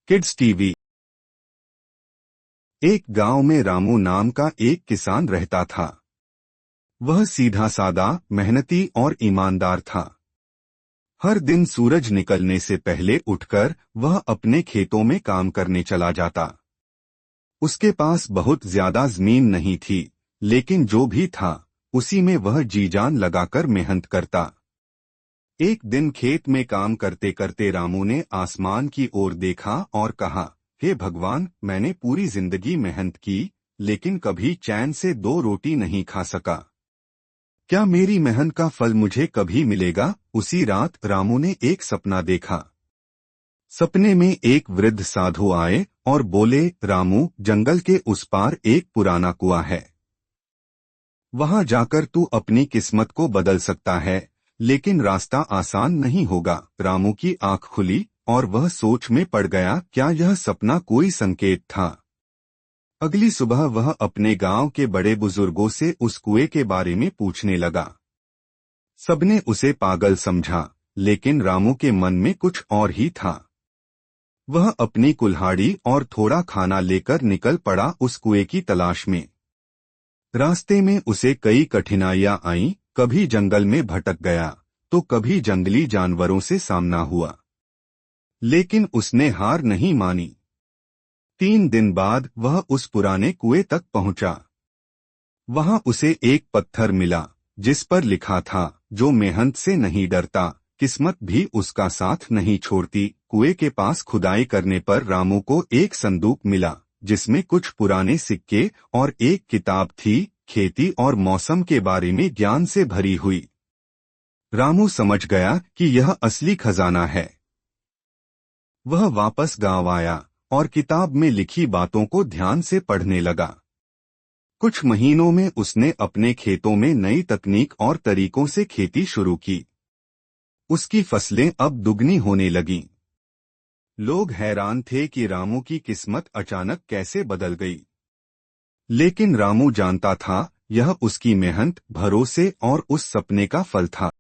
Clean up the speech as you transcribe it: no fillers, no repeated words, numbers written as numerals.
Kids TV. एक गांव में रामू नाम का एक किसान रहता था। वह सीधा सादा, मेहनती और ईमानदार था। हर दिन सूरज निकलने से पहले उठकर वह अपने खेतों में काम करने चला जाता। उसके पास बहुत ज्यादा जमीन नहीं थी, लेकिन जो भी था उसी में वह जी जान लगाकर मेहनत करता। एक दिन खेत में काम करते करते रामू ने आसमान की ओर देखा और कहा, हे भगवान, मैंने पूरी जिंदगी मेहनत की, लेकिन कभी चैन से 2 रोटी नहीं खा सका। क्या मेरी मेहनत का फल मुझे कभी मिलेगा? उसी रात रामू ने एक सपना देखा। सपने में एक वृद्ध साधु आए और बोले, रामू, जंगल के उस पार एक पुराना कुआं है। वहां जाकर तू अपनी किस्मत को बदल सकता है, लेकिन रास्ता आसान नहीं होगा। रामू की आंख खुली और वह सोच में पड़ गया, क्या यह सपना कोई संकेत था? अगली सुबह वह अपने गांव के बड़े बुजुर्गों से उस कुएं के बारे में पूछने लगा। सबने उसे पागल समझा, लेकिन रामू के मन में कुछ और ही था। वह अपनी कुल्हाड़ी और थोड़ा खाना लेकर निकल पड़ा उस कुएं की तलाश में। रास्ते में उसे कई कठिनाइयां आईं, कभी जंगल में भटक गया तो कभी जंगली जानवरों से सामना हुआ, लेकिन उसने हार नहीं मानी। 3 दिन बाद वह उस पुराने कुएं तक पहुंचा। वहां उसे एक पत्थर मिला जिस पर लिखा था, जो मेहनत से नहीं डरता, किस्मत भी उसका साथ नहीं छोड़ती। कुएं के पास खुदाई करने पर रामू को एक संदूक मिला जिसमें कुछ पुराने सिक्के और एक किताब थी, खेती और मौसम के बारे में ज्ञान से भरी हुई। रामू समझ गया कि यह असली खजाना है। वह वापस गांव आया और किताब में लिखी बातों को ध्यान से पढ़ने लगा। कुछ महीनों में उसने अपने खेतों में नई तकनीक और तरीकों से खेती शुरू की। उसकी फसलें अब दुगनी होने लगीं। लोग हैरान थे कि रामू की किस्मत अचानक कैसे बदल गई। लेकिन रामू जानता था, यह उसकी मेहनत, भरोसे और उस सपने का फल था।